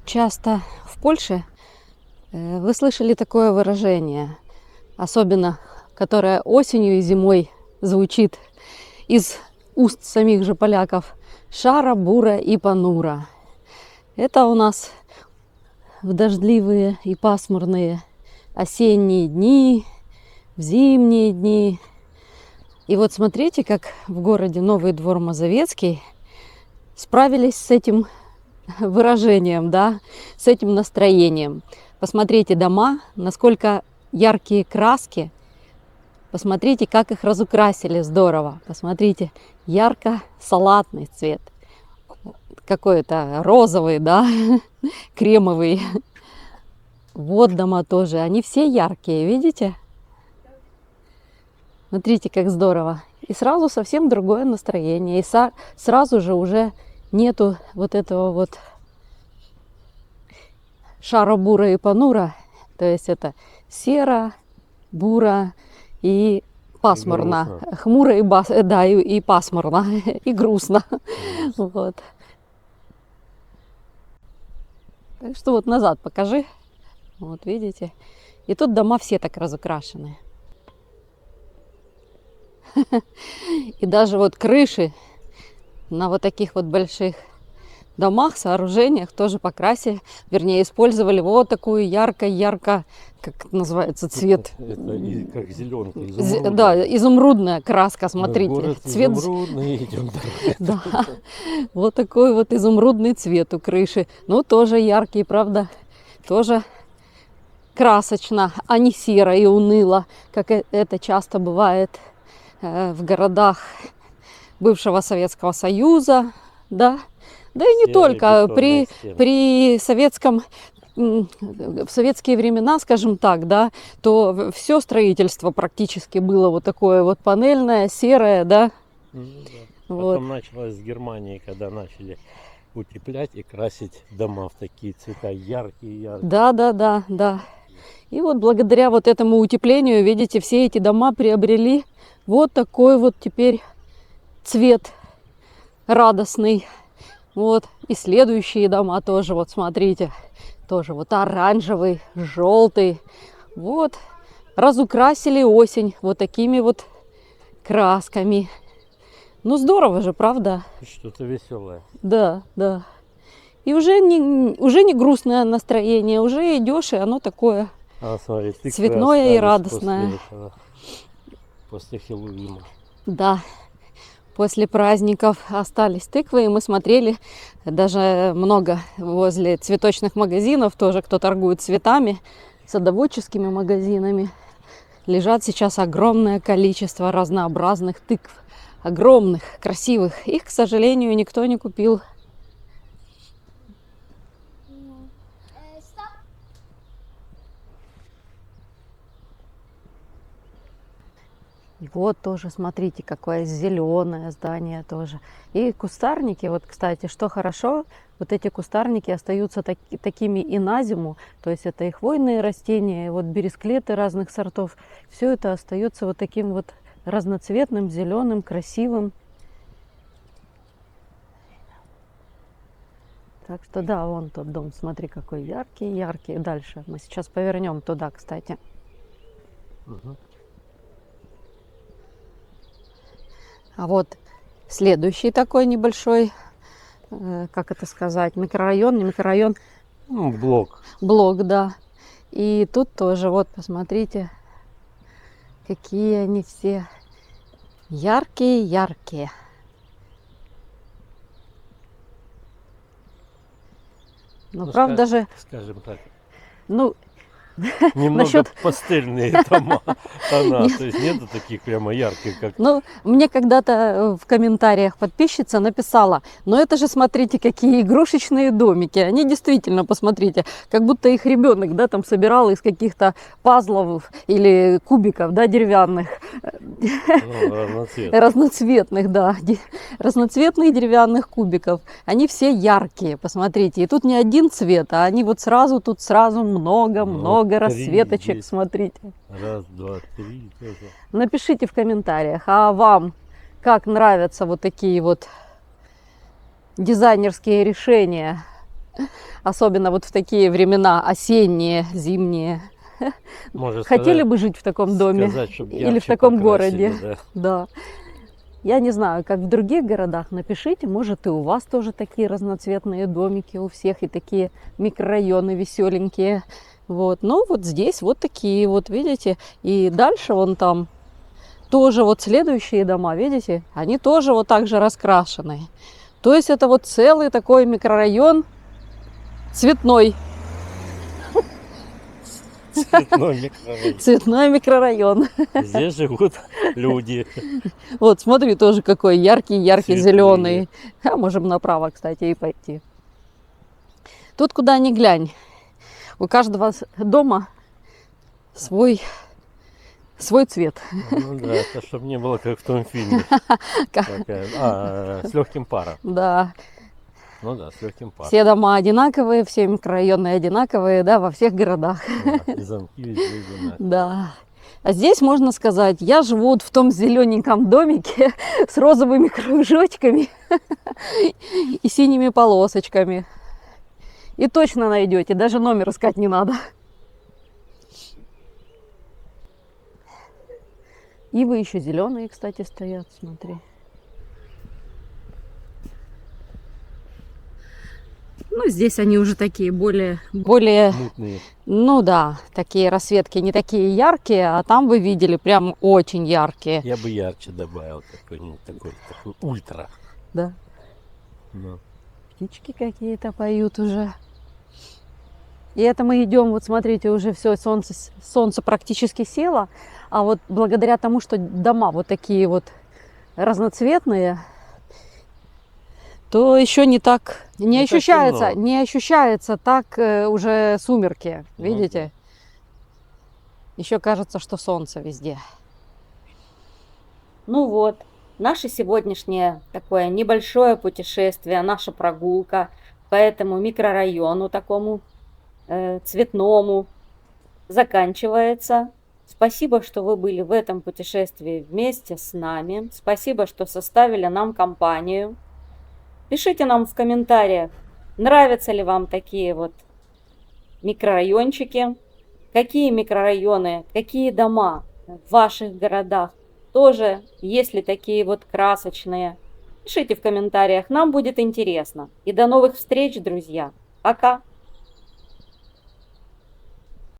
Часто в Польше вы слышали такое выражение, особенно которое осенью и зимой звучит из уст самих же поляков: шара, бура и понура. Это у нас в дождливые и пасмурные осенние дни, в зимние дни. И вот смотрите, как в городе Новый Двор Мазовецкий справились с этим выражением, да, с этим настроением. Посмотрите дома, насколько яркие краски. Посмотрите, как их разукрасили здорово. Посмотрите, ярко-салатный цвет. Какой-то розовый, да, кремовый. Вот дома тоже, они все яркие, видите? Смотрите, как здорово. И сразу совсем другое настроение. И сразу же уже нету вот этого вот шара, бура и понура. То есть это серо, буро и пасмурно. И Хмуро и пасмурно. И грустно. Вот. Так что вот назад покажи. Вот видите. И тут дома все так разукрашены. И даже вот крыши на вот таких вот больших домах, сооружениях тоже покрасили, вернее, использовали вот такую ярко-ярко, как это называется, цвет. Это как зеленка, Да, изумрудная краска, смотрите. Город Цвет изумрудный, идем. Да, вот такой вот изумрудный цвет у крыши. Ну, тоже яркий, правда, тоже красочно, а не серо и уныло, как это часто бывает в городах бывшего Советского Союза, да, да и не Серые только бетонные стены. при советском, в советские времена, скажем так, да, то все строительство практически было вот такое вот панельное, серое, да. Ну да. Вот. Потом началось с Германии, когда начали утеплять и красить дома в такие цвета яркие. Да. И вот благодаря вот этому утеплению, видите, все эти дома приобрели вот такой вот теперь цвет радостный. Вот. И следующие дома тоже, вот смотрите, тоже вот оранжевый, желтый. Вот. Разукрасили осень вот такими вот красками. Ну здорово же, правда? Что-то веселое. Да. И уже не грустное настроение, уже идешь, и оно такое Смотри, цветное и радостное. После Хэллоуина. Да, после праздников остались тыквы, и мы смотрели даже много возле цветочных магазинов, тоже кто торгует цветами, садоводческими магазинами. Лежат сейчас огромное количество разнообразных тыкв, огромных, красивых. Их, к сожалению, никто не купил. И вот тоже, смотрите, какое зеленое здание тоже. И кустарники, вот, кстати, что хорошо, вот эти кустарники остаются такими и на зиму. То есть это и хвойные растения, и вот бересклеты разных сортов. Все это остается вот таким вот разноцветным, зеленым, красивым. Так что да, вон тот дом, смотри, какой яркий. Дальше мы сейчас повернем туда, кстати. Угу. А вот следующий такой небольшой, как это сказать, микрорайон, не микрорайон. Ну, блок. Блок, да. И тут тоже, вот, посмотрите, какие они все яркие. Ну, правда же, Скажем так, ну, немного пастельные дома. То есть нету таких прямо ярких, как... Ну, мне когда-то в комментариях подписчица написала: но это же, смотрите, какие игрушечные домики. Они действительно, посмотрите, как будто их ребенок, да, там собирал из каких-то пазлов или кубиков, да, деревянных. Разноцветных, да. Разноцветных деревянных кубиков. Они все яркие, посмотрите. И тут не один цвет, а они вот сразу, тут сразу много расцветочек, здесь. Смотрите. Раз, два, три. Тоже. Напишите в комментариях, а вам как нравятся вот такие вот дизайнерские решения Особенно вот в такие времена осенние, зимние. Можно Хотели бы жить в таком доме сказать, чтоб или в ярче таком покрасили, городе? да. Да. Я не знаю, как в других городах, напишите, может и у вас тоже такие разноцветные домики у всех и такие микрорайоны веселенькие. Вот. Ну вот здесь вот такие вот, видите. И дальше вон там тоже вот следующие дома, видите, они тоже вот так же раскрашены. То есть это вот целый такой микрорайон цветной. Цветной микрорайон. Цветной микрорайон. Здесь живут люди. Вот, смотри, тоже какой яркий Цветные. зеленый. А можем направо, кстати, и пойти. Тут куда ни глянь, у каждого дома свой цвет. Ну да, это чтобы не было как в том фильме. С легким паром. Да, Ну да, с легким паром. все дома одинаковые, все микрорайоны одинаковые, да, во всех городах. Да, и замки везде одинаковые. Да. А здесь можно сказать, я живу вот в том зелененьком домике с розовыми кружочками и синими полосочками. И точно найдете, даже номер искать не надо. Ивы еще зеленые, кстати, стоят, смотри. Ну, здесь они уже такие более, Мутные. ну да, такие расцветки не такие яркие, а там вы видели прям очень яркие. Я бы ярче добавил какой-нибудь такой ультра. Да. Ну. Птички какие-то поют уже. И это мы идем, вот смотрите, уже все, солнце практически село, а вот благодаря тому, что дома вот такие вот разноцветные, то еще не так, не ощущается так уже сумерки, Ну видите? Еще кажется, что солнце везде. Ну вот, наше сегодняшнее такое небольшое путешествие, наша прогулка по этому микрорайону такому цветному заканчивается. Спасибо, что вы были в этом путешествии вместе с нами. Спасибо, что составили нам компанию. Пишите нам в комментариях, нравятся ли вам такие вот микрорайончики, какие микрорайоны, какие дома в ваших городах тоже, есть ли такие вот красочные. Пишите в комментариях, нам будет интересно. И до новых встреч, друзья. Пока!